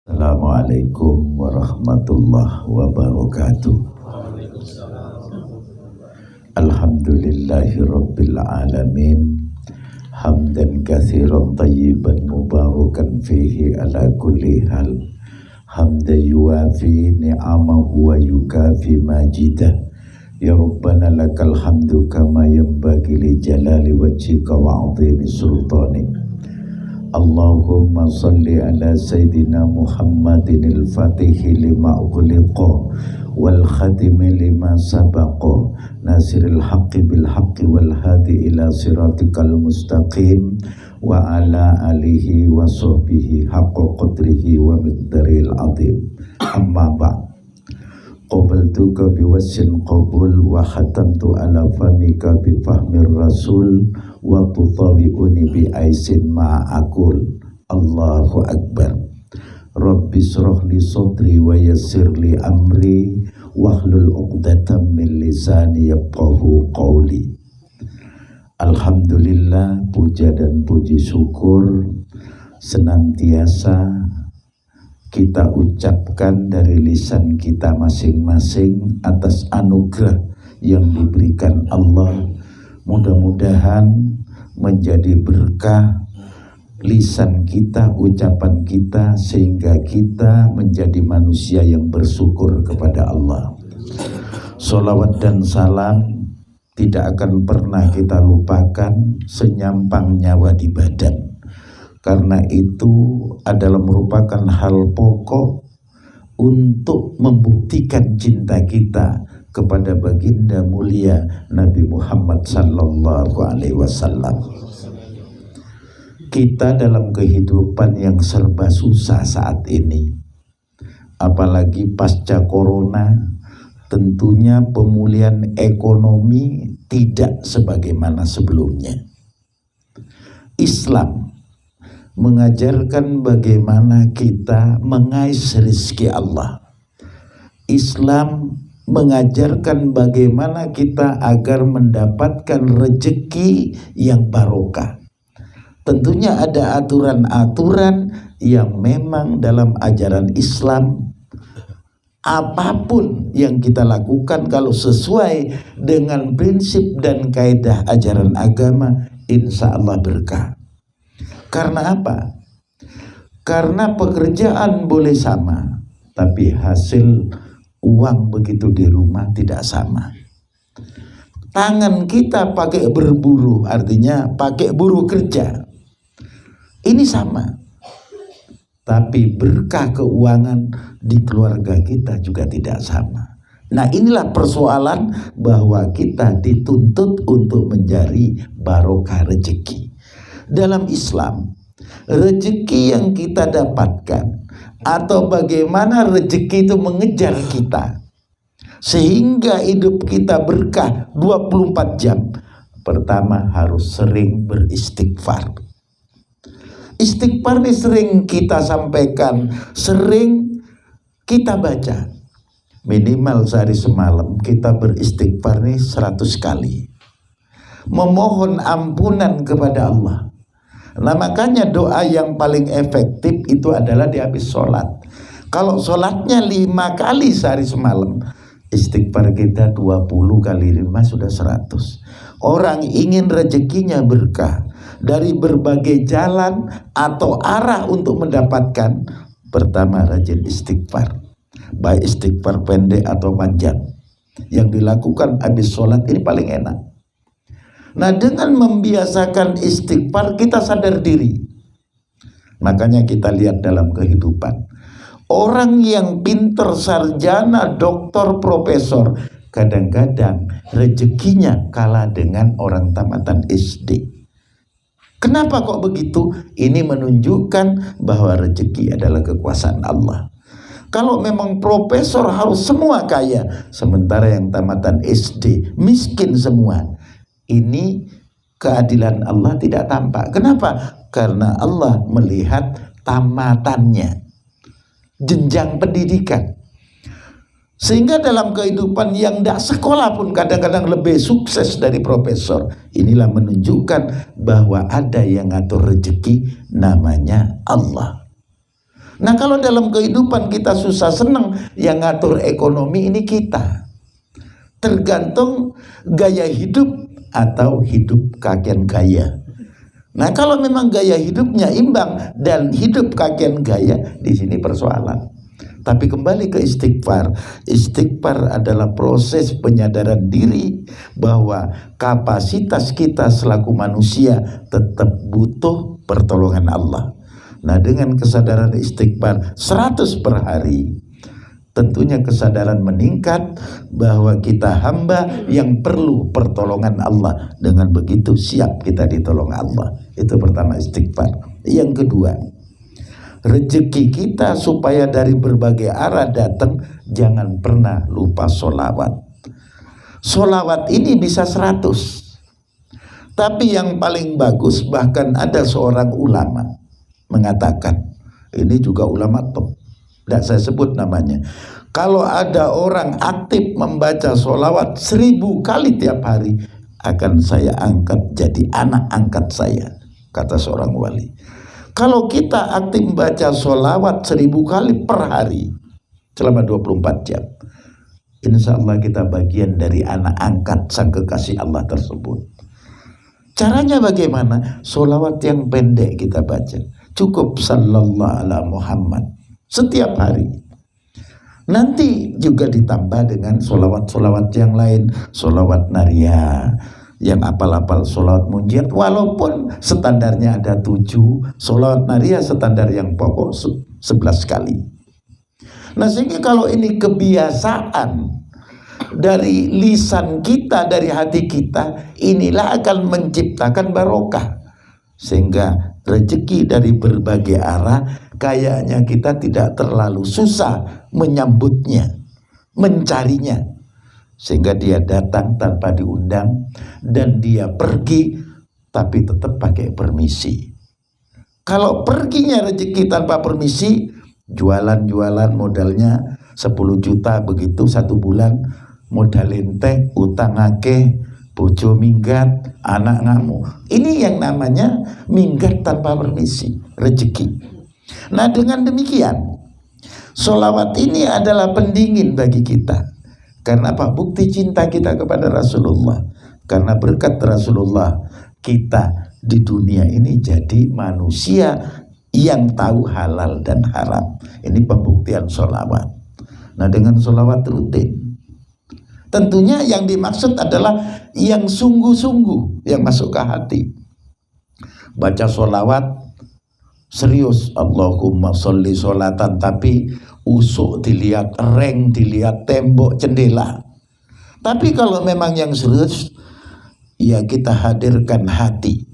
Assalamualaikum warahmatullahi wabarakatuh. Alhamdulillahi rabbil alamin. Hamdan katsiran tayyiban mubarakan fihi ala kulli hal. Hamdan yuwafi ni'amahu wa yukafi majidah. Ya Rabbana lakal hamdu kama yanbaghi li jalali wajhika wa 'azimi sultanik. Allahumma salli ala Sayyidina Muhammadin al-Fatihi lima ughliqa wal khatimi lima sabaqa nasiril haqqi bil haqqi wal hadi ila siratikal mustaqim wa ala alihi wa sahbihi haqqa qadrihi wa miqdaril azim. Amma ba'd. Qabaltuka biwassin qabul wa khatamtu ala famika bi fahmir rasul wa tutawi'uni bi aisin ma'akul. Allahu akbar. Rabbi shrah li sadri wa yassir li amri wahlul 'uqdatam min lisani yafqahu qawli. Alhamdulillah, puja dan puji syukur senantiasa kita ucapkan dari lisan kita masing-masing atas anugerah yang diberikan Allah. Mudah-mudahan menjadi berkah lisan kita, ucapan kita, sehingga kita menjadi manusia yang bersyukur kepada Allah. Sholawat dan salam tidak akan pernah kita lupakan senyampang nyawa di badan. Karena itu adalah merupakan hal pokok untuk membuktikan cinta kita kepada baginda mulia Nabi Muhammad sallallahu alaihi wasallam. Kita dalam kehidupan yang serba susah saat ini, apalagi pasca corona, tentunya pemulihan ekonomi tidak sebagaimana sebelumnya. Islam mengajarkan bagaimana kita mengais rezeki Allah. Islam mengajarkan bagaimana kita agar mendapatkan rezeki yang barokah. Tentunya ada aturan-aturan yang memang dalam ajaran Islam, apapun yang kita lakukan kalau sesuai dengan prinsip dan kaidah ajaran agama, insya Allah berkah. Karena apa? Karena pekerjaan boleh sama, tapi hasil uang begitu di rumah tidak sama. Tangan kita pakai berburu, artinya pakai buruh kerja. Ini sama. Tapi berkah keuangan di keluarga kita juga tidak sama. Nah, inilah persoalan bahwa kita dituntut untuk mencari barokah rezeki. Dalam Islam, rezeki yang kita dapatkan atau bagaimana rezeki itu mengejar kita sehingga hidup kita berkah 24 jam. Pertama, harus sering beristighfar. Istighfar ini sering kita sampaikan, sering kita baca. Minimal sehari semalam kita beristighfar ini 100 kali. Memohon ampunan kepada Allah. Nah, makanya doa yang paling efektif itu adalah di habis sholat. Kalau sholatnya 5 kali sehari semalam, istighfar kita 20 kali 5 sudah 100. Orang ingin rezekinya berkah dari berbagai jalan atau arah untuk mendapatkan. Pertama, rajin istighfar, baik istighfar pendek atau panjang. Yang dilakukan habis sholat ini paling enak. Nah, dengan membiasakan istighfar kita sadar diri. Makanya kita lihat dalam kehidupan, orang yang pinter, sarjana, doktor, profesor, kadang-kadang rezekinya kalah dengan orang tamatan SD. Kenapa kok begitu? Ini menunjukkan bahwa rezeki adalah kekuasaan Allah. Kalau memang profesor harus semua kaya, sementara yang tamatan SD miskin semua, ini keadilan Allah tidak tampak. Kenapa? Karena Allah melihat tamatannya, jenjang pendidikan. Sehingga dalam kehidupan yang tidak sekolah pun kadang-kadang lebih sukses dari profesor. Inilah menunjukkan bahwa ada yang ngatur rezeki, namanya Allah. Nah, kalau dalam kehidupan kita susah senang, yang ngatur ekonomi ini kita. Tergantung gaya hidup atau hidup kakean gaya. Nah, kalau memang gaya hidupnya imbang dan hidup kakean gaya, di sini persoalan. Tapi kembali ke istighfar. Istighfar adalah proses penyadaran diri bahwa kapasitas kita selaku manusia tetap butuh pertolongan Allah. Nah, dengan kesadaran istighfar 100 per hari, tentunya kesadaran meningkat bahwa kita hamba yang perlu pertolongan Allah. Dengan begitu siap kita ditolong Allah. Itu pertama, istighfar. Yang kedua, rezeki kita supaya dari berbagai arah datang, jangan pernah lupa sholawat. Sholawat ini bisa 100. Tapi yang paling bagus, bahkan ada seorang ulama mengatakan, ini juga ulama top, tidak saya sebut namanya, kalau ada orang aktif membaca sholawat 1000 kali tiap hari, akan saya angkat jadi anak angkat saya, kata seorang wali. Kalau kita aktif membaca sholawat 1000 kali per hari selama 24 jam, insya Allah kita bagian dari anak angkat sang kekasih Allah tersebut. Caranya bagaimana? Sholawat yang pendek kita baca, cukup sallallahu ala Muhammad setiap hari. Nanti juga ditambah dengan sholawat-sholawat yang lain, sholawat naria, yang apal-apal sholawat munjiat, walaupun standarnya ada 7, sholawat naria standar yang pokok 11 kali. Nah, sehingga kalau ini kebiasaan dari lisan kita, dari hati kita, inilah akan menciptakan barokah. Sehingga rezeki dari berbagai arah, kayaknya kita tidak terlalu susah menyambutnya, mencarinya. Sehingga dia datang tanpa diundang, dan dia pergi tapi tetap pakai permisi. Kalau perginya rezeki tanpa permisi, jualan-jualan modalnya 10 juta begitu 1 bulan, modal ente, utang akeh, bojo minggat, anak ngamuk. Ini yang namanya minggat tanpa permisi, rezeki. Nah, dengan demikian, sholawat ini adalah pendingin bagi kita. Karena apa? Bukti cinta kita kepada Rasulullah. Karena berkat Rasulullah, kita di dunia ini jadi manusia yang tahu halal dan haram. Ini pembuktian sholawat. Nah, dengan sholawat rutin, tentunya yang dimaksud adalah yang sungguh-sungguh, yang masuk ke hati. Baca sholawat serius, Allahumma sholli sholatan, tapi usuk dilihat, reng dilihat, tembok, jendela. Tapi kalau memang yang serius, ya kita hadirkan hati,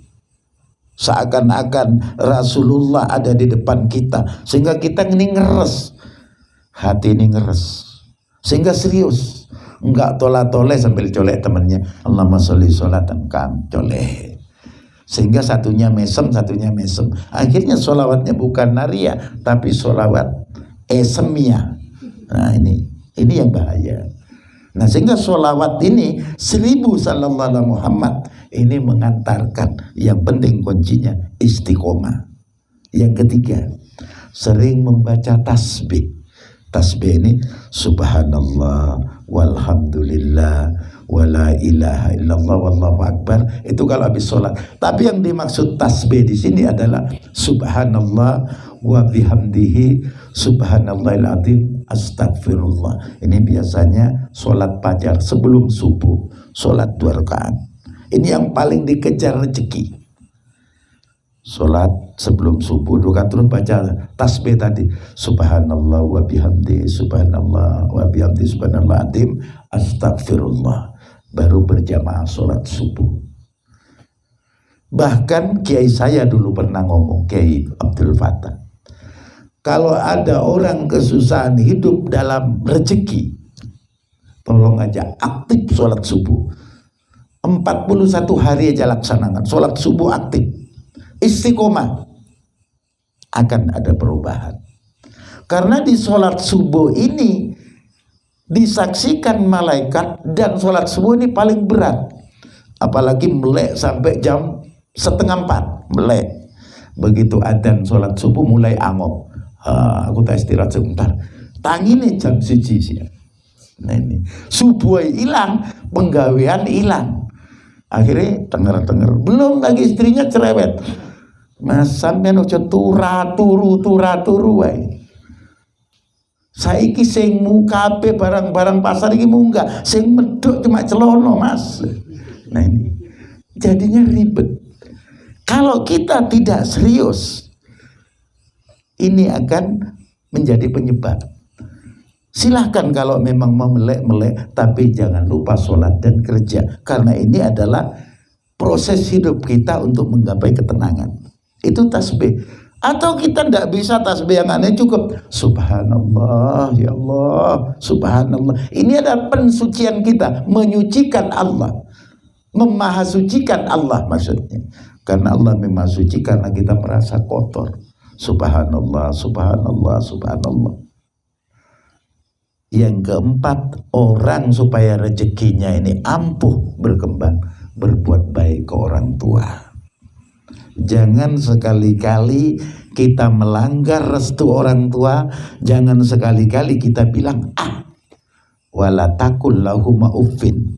seakan-akan Rasulullah ada di depan kita, sehingga kita ini ngeres, hati ini ngeres, sehingga serius. Enggak tola-tole sambil colek temannya, Allahumma sholli sholatan, kam colek, sehingga satunya mesem, satunya mesem. Akhirnya sholawatnya bukan naria, tapi sholawat esemia. Nah, ini yang bahaya. Nah, sehingga sholawat ini 1000 sallallahu alaihi Muhammad ini mengantarkan, yang penting kuncinya istiqomah. Yang ketiga, sering membaca tasbih. Tasbih ini subhanallah walhamdulillah wala ilaha illallah wallahu akbar, itu kalau habis sholat. Tapi yang dimaksud tasbih di sini adalah subhanallah wa bihamdihi subhanallahil azim astagfirullah. Ini biasanya sholat fajar sebelum subuh, sholat 2 rakaat. Ini yang paling dikejar rezeki. Sholat sebelum subuh 2 rakaat, terus baca tasbih tadi, subhanallah wa bihamdihi subhanallah wa bihamdihi subhanallah azim astagfirullah, baru berjamaah sholat subuh. Bahkan kiai saya dulu pernah ngomong, Kiai Abdul Fattah, kalau ada orang kesusahan hidup dalam rezeki, tolong aja aktif sholat subuh. 41 hari aja laksanakan sholat subuh aktif, istiqomah, akan ada perubahan. Karena di sholat subuh ini disaksikan malaikat, dan sholat subuh ini paling berat. Apalagi melek sampai jam 3:30 melek. Begitu adzan sholat subuh mulai angop, Aku tak istirahat sebentar. Tangine jam 1 siang. Nah ini subuh hilang, penggawean hilang. Akhirnya denger belum lagi istrinya cerewet. Mas sampean ojo turu wae. Saiki sing kabeh barang-barang pasar iki munggah, sing medhok cuma celono, Mas. Nah ini jadinya ribet. Kalau kita tidak serius, ini akan menjadi penyebab. Silahkan kalau memang mau melek, tapi jangan lupa sholat dan kerja. Karena ini adalah proses hidup kita untuk menggapai ketenangan. Itu tasbih. Atau kita tidak bisa tasbih yang aneh, cukup subhanallah, ya Allah, subhanallah. Ini adalah pensucian kita, menyucikan Allah, memahasucikan Allah maksudnya. Karena Allah memahasuci karena kita merasa kotor. Subhanallah, subhanallah, subhanallah. Yang keempat, orang supaya rezekinya ini ampuh berkembang, berbuat baik ke orang tua. Jangan sekali-kali kita melanggar restu orang tua. Jangan sekali-kali kita bilang wala takul lahuma uffin.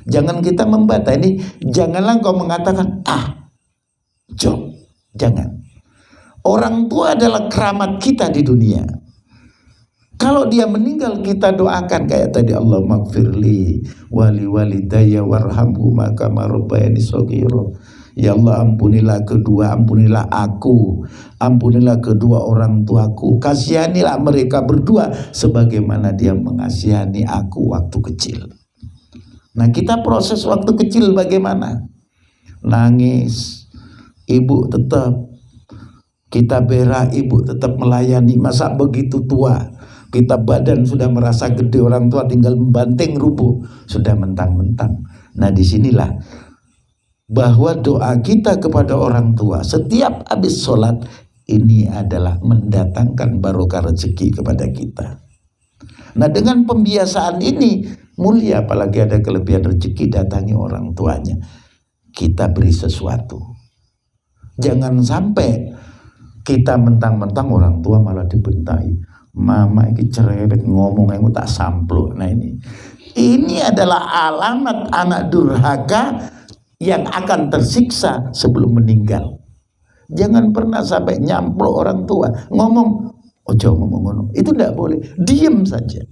Jangan kita membantah ini. Janganlah kau mengatakan jom. Jangan. Orang tua adalah keramat kita di dunia. Kalau dia meninggal, kita doakan kayak tadi, Allah maghfirli wali walidayya warhamhuma kama rabbayani shaghira. Ya Allah, ampunilah aku, ampunilah kedua orang tuaku, kasihanilah mereka berdua sebagaimana dia mengasihani aku waktu kecil. Nah, kita proses waktu kecil bagaimana? Nangis, ibu tetap, kita berak, ibu tetap melayani. Masa begitu tua, kita badan sudah merasa gede, orang tua tinggal membanting rubuh, sudah mentang-mentang. Nah, disinilah bahwa doa kita kepada orang tua setiap habis sholat ini adalah mendatangkan barokah rezeki kepada kita. Nah, dengan pembiasaan ini mulia, apalagi ada kelebihan rezeki datangi orang tuanya, kita beri sesuatu. Jangan sampai kita mentang-mentang orang tua malah dibentai. Mama ini cerewet ngomong yang tak sampluk. Nah ini adalah alamat anak durhaka yang akan tersiksa sebelum meninggal. Jangan pernah sampai nyamplok orang tua. Ngomong, ojo ngomong, itu tidak boleh. Diam saja.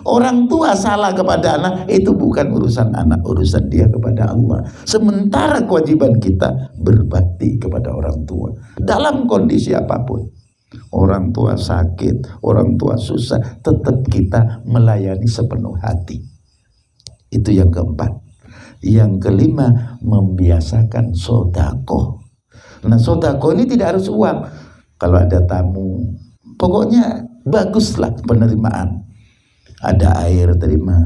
Orang tua salah kepada anak, itu bukan urusan anak, urusan dia kepada Allah. Sementara kewajiban kita berbakti kepada orang tua dalam kondisi apapun. Orang tua sakit, orang tua susah, tetap kita melayani sepenuh hati. Itu yang keempat. Yang kelima, membiasakan sodako. Nah, sodako ini tidak harus uang. Kalau ada tamu, pokoknya baguslah penerimaan. Ada air, terima.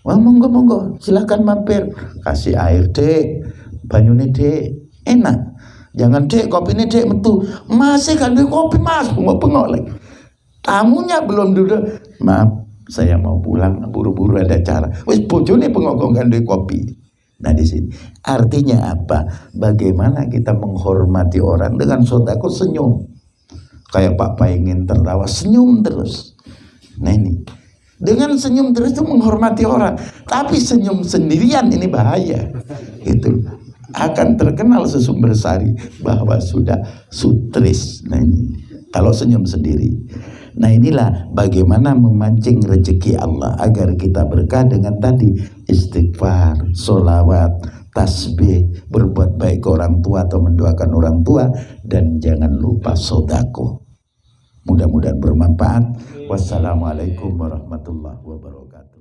Wah, monggo, silakan mampir. Kasih air, Dek. Banyune, Dek. Enak. Jangan, Dek, kopi ini, Dek, metu. Masih kan kopi, Mas. Bengok-bengok lagi. Tamunya belum duduk. Maaf, saya mau pulang, buru-buru ada acara. Wis bojone pengokong kan kopi. Nah, di sini artinya apa? Bagaimana kita menghormati orang dengan sodako, senyum. Kayak Pak Paingin tertawa, senyum terus. Nah, ini dengan senyum terus itu menghormati orang. Tapi senyum sendirian ini bahaya. Itu akan terkenal sesumber sari bahwa sudah sutris. Nah, ini kalau senyum sendiri. Nah, inilah bagaimana memancing rezeki Allah agar kita berkah dengan tadi istighfar, sholawat, tasbih, berbuat baik ke orang tua atau mendoakan orang tua, dan jangan lupa sodako. Mudah-mudahan bermanfaat. Wassalamualaikum warahmatullahi wabarakatuh.